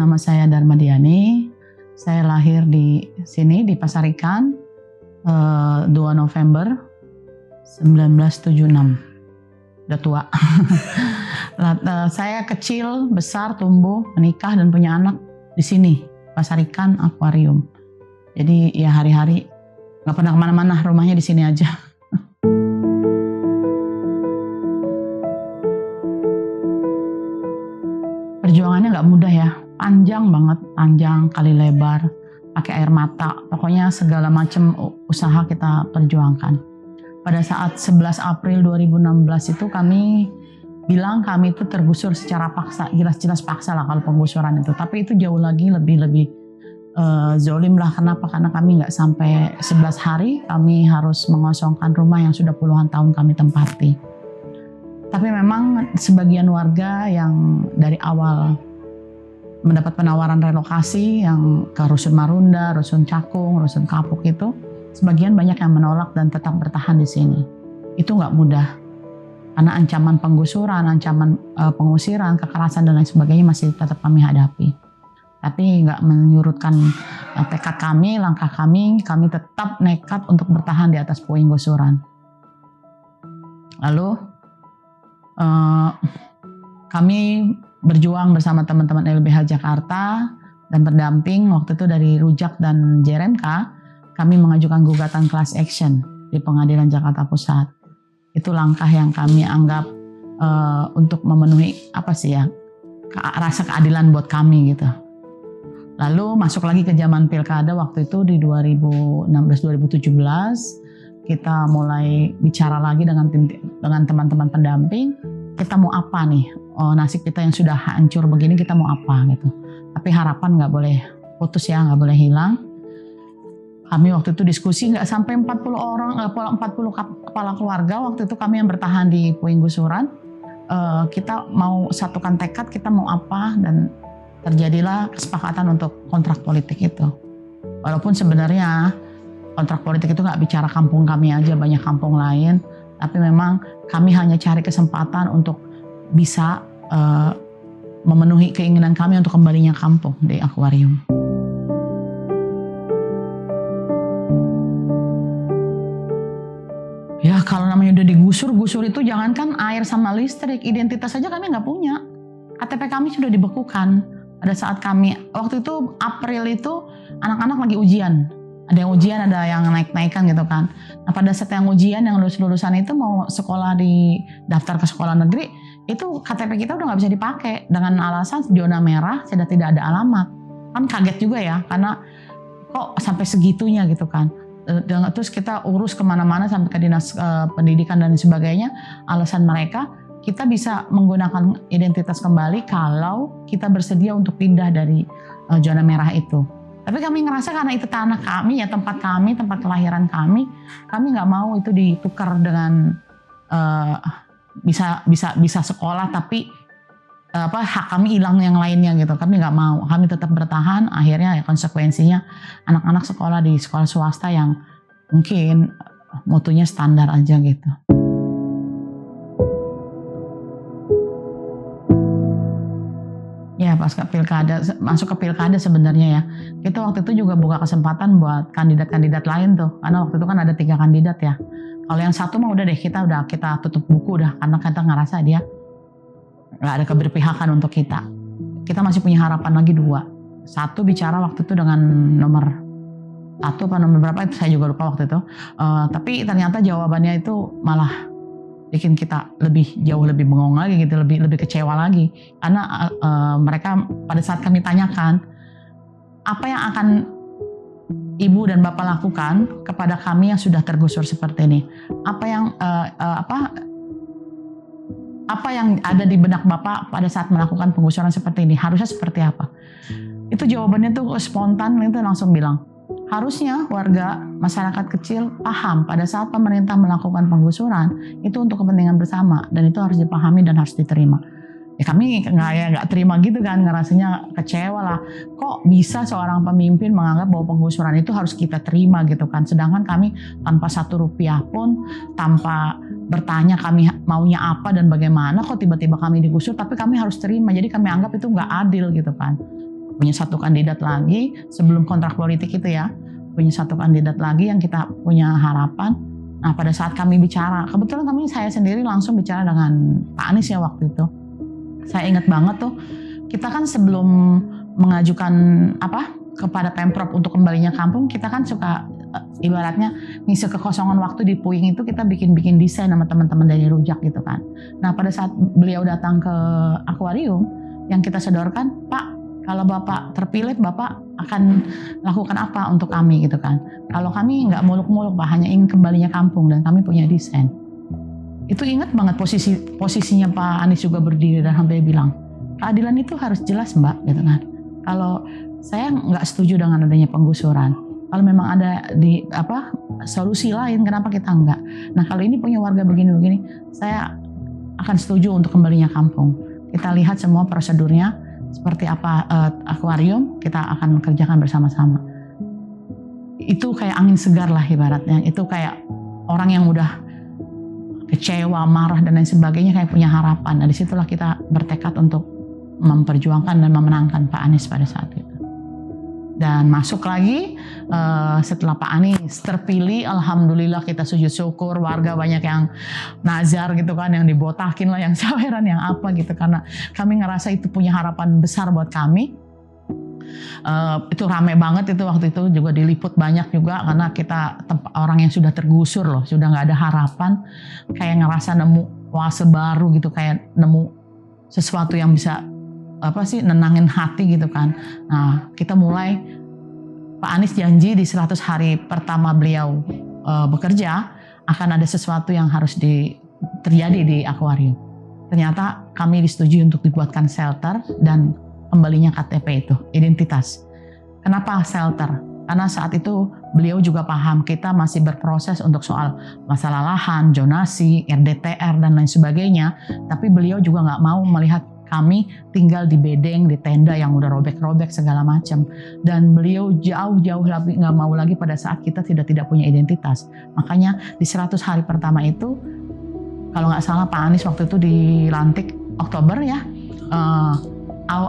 Nama saya Darmadiani. Saya lahir di sini di Pasar Ikan 2 November 1976. Udah tua. Saya kecil, besar, tumbuh, menikah dan punya anak di sini, Pasar Ikan Akuarium. Jadi ya hari-hari nggak pernah kemana-mana, rumahnya di sini aja. Perjuangannya nggak mudah ya, panjang banget, panjang kali lebar, pakai air mata, pokoknya segala macam usaha kita perjuangkan. Pada saat 11 April 2016 itu kami bilang kami itu tergusur secara paksa, jelas-jelas paksa lah kalau penggusuran itu, tapi itu jauh lagi lebih zolim lah. Kenapa? Karena kami nggak sampai 11 hari kami harus mengosongkan rumah yang sudah puluhan tahun kami tempati. Tapi memang sebagian warga yang dari awal mendapat penawaran relokasi yang ke Rusun Marunda, Rusun Cakung, Rusun Kapuk itu, sebagian banyak yang menolak dan tetap bertahan di sini. Itu nggak mudah, karena ancaman penggusuran, ancaman pengusiran, kekerasan dan lain sebagainya masih tetap kami hadapi. Tapi nggak menyurutkan tekad kami, langkah kami tetap nekat untuk bertahan di atas puing gusuran. Lalu kami berjuang bersama teman-teman LBH Jakarta dan pendamping waktu itu dari Rujak dan JRMK, kami mengajukan gugatan class action di Pengadilan Jakarta Pusat. Itu langkah yang kami anggap untuk memenuhi rasa keadilan buat kami gitu. Lalu masuk lagi ke zaman pilkada waktu itu di 2016-2017. Kita mulai bicara lagi dengan teman-teman pendamping, kita mau apa nih? Nasib kita yang sudah hancur begini, kita mau apa gitu. Tapi harapan nggak boleh putus ya, nggak boleh hilang. Kami waktu itu diskusi nggak sampai 40 kepala keluarga waktu itu kami yang bertahan di puing gusuran. Kita mau satukan tekad, kita mau apa, dan terjadilah kesepakatan untuk kontrak politik itu. Walaupun sebenarnya kontrak politik itu nggak bicara kampung kami aja, banyak kampung lain. Tapi memang kami hanya cari kesempatan untuk bisa memenuhi keinginan kami untuk kembalinya kampung di akuarium. Ya kalau namanya udah digusur itu jangankan air sama listrik, identitas saja kami nggak punya. KTP kami sudah dibekukan. Pada saat kami, waktu itu April itu anak-anak lagi ujian. Ada yang ujian, ada yang naik-naikan gitu kan. Nah pada saat yang ujian, yang lulusan itu mau sekolah daftar ke sekolah negeri, itu KTP kita udah nggak bisa dipakai dengan alasan zona merah, sudah tidak ada alamat. Kan kaget juga ya, karena kok sampai segitunya gitu kan. Terus kita urus kemana-mana sampai ke dinas pendidikan dan sebagainya. Alasan mereka, kita bisa menggunakan identitas kembali kalau kita bersedia untuk pindah dari zona merah itu. Tapi kami ngerasa karena itu tanah kami ya, tempat kami, tempat kelahiran kami nggak mau itu ditukar dengan bisa sekolah tapi hak kami hilang yang lainnya gitu. Kami nggak mau, kami tetap bertahan. Akhirnya ya konsekuensinya anak-anak sekolah di sekolah swasta yang mungkin mutunya standar aja gitu. Ya pas ke pilkada, masuk ke pilkada sebenarnya ya, kita waktu itu juga buka kesempatan buat kandidat-kandidat lain tuh, karena waktu itu kan ada 3 kandidat ya. Kalau yang satu mah udah deh, kita tutup buku dah, karena kita ngerasa dia nggak ada keberpihakan untuk kita. Kita masih punya harapan lagi 2. Satu bicara waktu itu dengan nomor 1 apa nomor berapa itu saya juga lupa waktu itu. Tapi ternyata jawabannya itu malah bikin kita jauh lebih bengong lagi gitu, lebih kecewa lagi. Karena mereka pada saat kami tanyakan, apa yang akan Ibu dan Bapak lakukan kepada kami yang sudah tergusur seperti ini? Apa yang ada di benak Bapak pada saat melakukan penggusuran seperti ini? Harusnya seperti apa? Itu jawabannya tuh spontan, itu langsung bilang, harusnya warga masyarakat kecil paham pada saat pemerintah melakukan penggusuran itu untuk kepentingan bersama dan itu harus dipahami dan harus diterima. Ya kami nggak terima gitu kan, ngerasanya kecewa lah. Kok bisa seorang pemimpin menganggap bahwa penggusuran itu harus kita terima gitu kan? Sedangkan kami tanpa 1 rupiah pun, tanpa bertanya kami maunya apa dan bagaimana, kok tiba-tiba kami digusur, tapi kami harus terima. Jadi kami anggap itu nggak adil gitu kan. punya satu kandidat lagi sebelum kontrak politik itu ya, punya satu kandidat lagi yang kita punya harapan. Nah pada saat kami bicara, kebetulan saya sendiri langsung bicara dengan Pak Anies ya waktu itu. Saya ingat banget tuh, kita kan sebelum mengajukan kepada Pemprov untuk kembalinya kampung, kita kan suka ibaratnya ngisi kekosongan waktu di Puing itu, kita bikin desain sama teman-teman dari Rujak gitu kan. Nah pada saat beliau datang ke akuarium, yang kita sodorkan, Pak, kalau Bapak terpilih, Bapak akan lakukan apa untuk kami gitu kan. Kalau kami nggak muluk-muluk Pak, hanya ingin kembalinya kampung dan kami punya desain. Itu ingat banget posisinya Pak Anies juga berdiri dan sampai bilang, keadilan itu harus jelas Mbak gitu kan. Kalau saya nggak setuju dengan adanya penggusuran. Kalau memang ada solusi lain, kenapa kita enggak? Nah kalau ini punya warga begini-begini, saya akan setuju untuk kembalinya kampung. Kita lihat semua prosedurnya seperti apa akuarium, kita akan kerjakan bersama-sama. Itu kayak angin segar lah ibaratnya. Itu kayak orang yang udah kecewa, marah dan lain sebagainya kayak punya harapan. Nah disitulah kita bertekad untuk memperjuangkan dan memenangkan Pak Anies pada saat itu. Dan masuk lagi setelah Pak Anies terpilih, alhamdulillah kita sujud syukur, warga banyak yang nazar gitu kan, yang dibotakin lah, yang saweran, yang apa gitu, karena kami ngerasa itu punya harapan besar buat kami. Itu rame banget itu waktu itu, juga diliput banyak juga karena kita orang yang sudah tergusur loh, sudah nggak ada harapan, kayak ngerasa nemu oase baru gitu, kayak nemu sesuatu yang bisa nenangin hati gitu kan. Nah kita mulai, Pak Anies janji di 100 hari pertama beliau bekerja akan ada sesuatu yang harus terjadi di akuarium. Ternyata kami disetujui untuk dibuatkan shelter dan kembalinya KTP itu, identitas. Kenapa shelter? Karena saat itu beliau juga paham kita masih berproses untuk soal masalah lahan, zonasi, RDTR dan lain sebagainya. Tapi beliau juga nggak mau melihat kami tinggal di bedeng, di tenda yang udah robek-robek segala macam. Dan beliau jauh-jauh lebih nggak mau lagi pada saat kita tidak punya identitas. Makanya di 100 hari pertama itu, kalau nggak salah Pak Anies waktu itu dilantik Oktober ya,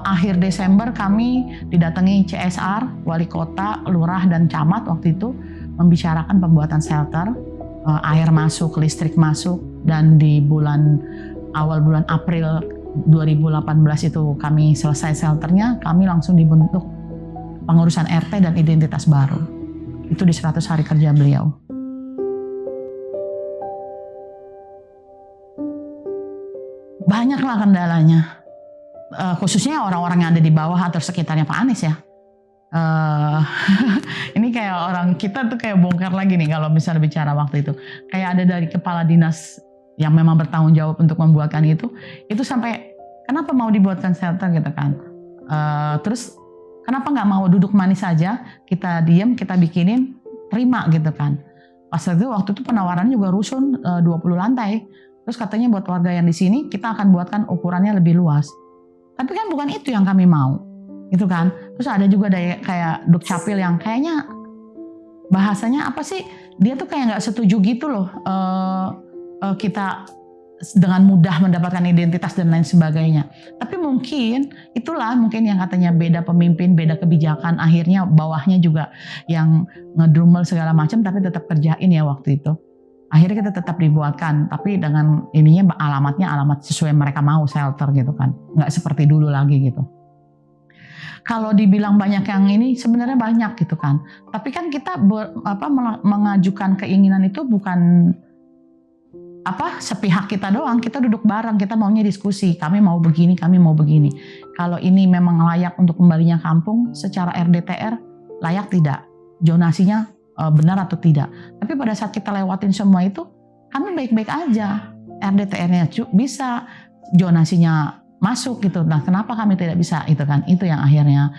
akhir Desember kami didatangi CSR, wali kota, lurah dan camat waktu itu membicarakan pembuatan shelter, air masuk, listrik masuk, dan di awal bulan April 2018 itu kami selesai shelternya, kami langsung dibentuk pengurusan RT dan identitas baru. Itu di 100 hari kerja beliau. Banyaklah kendalanya, khususnya orang-orang yang ada di bawah atau sekitarnya Pak Anies ya. Ini kayak orang kita tuh kayak bongkar lagi nih kalau misalnya bicara waktu itu. Kayak ada dari kepala dinas yang memang bertanggung jawab untuk membuatkan itu sampai kenapa mau dibuatkan shelter gitu kan. Terus kenapa nggak mau duduk manis saja, kita diem, kita bikinin, terima gitu kan. Pas waktu itu penawarannya juga rusun 20 lantai. Terus katanya buat warga yang di sini kita akan buatkan ukurannya lebih luas. Tapi kan bukan itu yang kami mau, gitu kan. Terus ada juga kayak Dukcapil yang kayaknya bahasanya apa sih, dia tuh kayak nggak setuju gitu loh, kita dengan mudah mendapatkan identitas dan lain sebagainya. Tapi mungkin yang katanya beda pemimpin, beda kebijakan, akhirnya bawahnya juga yang ngedrumel segala macam, tapi tetap kerjain ya waktu itu. Akhirnya kita tetap dibuatkan, tapi dengan ininya alamatnya alamat sesuai mereka mau, shelter gitu kan, nggak seperti dulu lagi gitu. Kalau dibilang banyak yang ini, sebenarnya banyak gitu kan. Tapi kan kita mengajukan keinginan itu bukan sepihak kita doang, kita duduk bareng, kita maunya diskusi, kami mau begini, kami mau begini. Kalau ini memang layak untuk kembalinya kampung, secara RDTR layak tidak, zonasinya benar atau tidak. Tapi pada saat kita lewatin semua itu, kami baik-baik aja, RDTR-nya bisa, zonasinya masuk gitu. Nah kenapa kami tidak bisa itu kan, itu yang akhirnya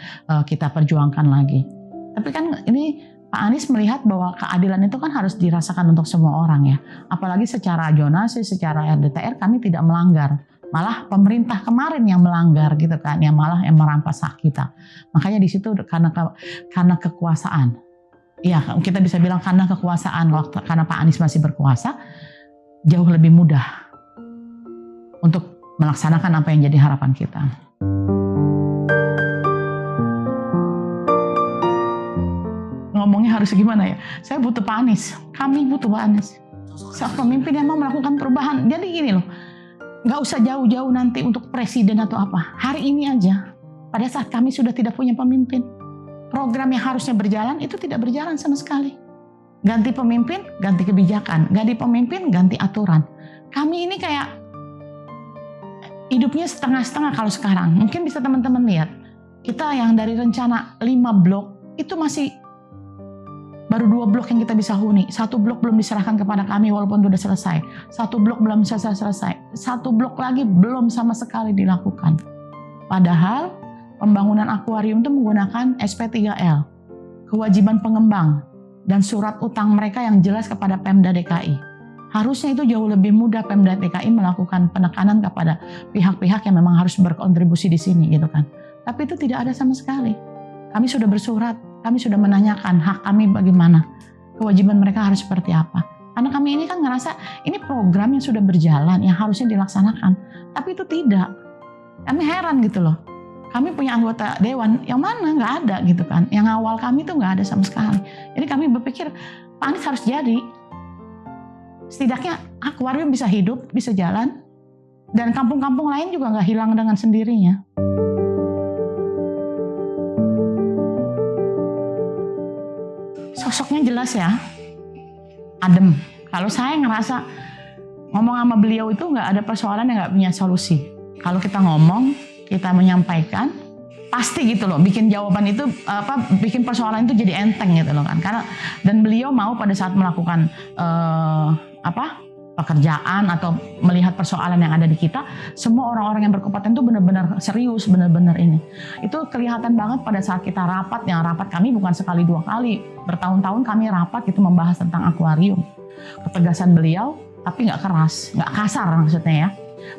kita perjuangkan lagi. Tapi kan ini Pak Anies melihat bahwa keadilan itu kan harus dirasakan untuk semua orang ya. Apalagi secara zonasi, secara RDTR kami tidak melanggar. Malah pemerintah kemarin yang melanggar gitu kan, yang malah yang merampas hak kita. Makanya di situ karena kekuasaan. Iya, kita bisa bilang karena kekuasaan, karena Pak Anies masih berkuasa, jauh lebih mudah untuk melaksanakan apa yang jadi harapan kita. harus gimana ya? Saya butuh Pak Anies. Kami butuh Pak Anies. Seorang pemimpin yang mau melakukan perubahan. Jadi gini loh, nggak usah jauh-jauh nanti untuk presiden atau apa. Hari ini aja, pada saat kami sudah tidak punya pemimpin, program yang harusnya berjalan itu tidak berjalan sama sekali. Ganti pemimpin, ganti kebijakan. Ganti pemimpin, ganti aturan. Kami ini kayak hidupnya setengah-setengah kalau sekarang. Mungkin bisa teman-teman lihat. Kita yang dari rencana 5 blok, itu masih baru 2 blok yang kita bisa huni. 1 blok belum diserahkan kepada kami walaupun sudah selesai. 1 blok belum selesai. 1 blok lagi belum sama sekali dilakukan. Padahal pembangunan akuarium itu menggunakan SP3L. Kewajiban pengembang dan surat utang mereka yang jelas kepada Pemda DKI. Harusnya itu jauh lebih mudah Pemda DKI melakukan penekanan kepada pihak-pihak yang memang harus berkontribusi di sini gitu kan. Tapi itu tidak ada sama sekali. Kami sudah bersurat, kami sudah menanyakan hak kami bagaimana, kewajiban mereka harus seperti apa. Karena kami ini kan ngerasa ini program yang sudah berjalan, yang harusnya dilaksanakan. Tapi itu tidak. Kami heran gitu loh. Kami punya anggota dewan, yang mana nggak ada gitu kan. Yang awal kami tuh nggak ada sama sekali. Jadi kami berpikir, Pak Anies harus jadi. Setidaknya akuarium bisa hidup, bisa jalan. Dan kampung-kampung lain juga nggak hilang dengan sendirinya. Sosoknya jelas ya, adem. Kalau saya ngerasa ngomong sama beliau itu nggak ada persoalan yang nggak punya solusi. Kalau kita ngomong, kita menyampaikan, pasti gitu loh, bikin jawaban itu bikin persoalan itu jadi enteng gitu loh kan. Karena dan beliau mau pada saat melakukan pekerjaan atau melihat persoalan yang ada di kita, semua orang-orang yang berkompeten itu benar-benar serius, benar-benar ini. Itu kelihatan banget pada saat kita rapat, yang rapat kami bukan sekali 2 kali, bertahun-tahun kami rapat itu membahas tentang akuarium. Ketegasan beliau, tapi nggak keras, nggak kasar maksudnya ya.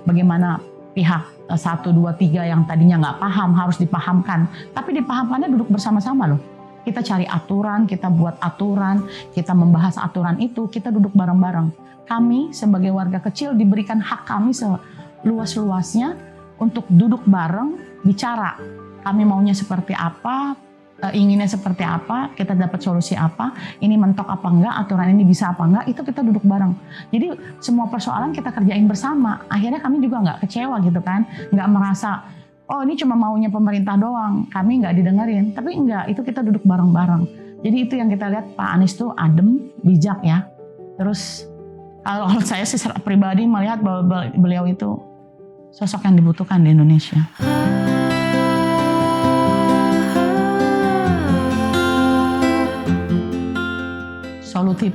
Bagaimana pihak 1, 2, 3 yang tadinya nggak paham harus dipahamkan, tapi dipahamkannya duduk bersama-sama loh. Kita cari aturan, kita buat aturan, kita membahas aturan itu, kita duduk bareng-bareng. Kami sebagai warga kecil diberikan hak kami seluas-luasnya untuk duduk bareng, bicara. Kami maunya seperti apa, inginnya seperti apa, kita dapat solusi apa, ini mentok apa enggak, aturan ini bisa apa enggak, itu kita duduk bareng. Jadi semua persoalan kita kerjain bersama. Akhirnya kami juga nggak kecewa gitu kan, nggak merasa, oh ini cuma maunya pemerintah doang, kami nggak didengerin. Tapi enggak, itu kita duduk bareng-bareng. Jadi itu yang kita lihat, Pak Anies tuh adem, bijak ya. Terus kalau saya sih secara pribadi melihat bahwa beliau itu sosok yang dibutuhkan di Indonesia. Solutif.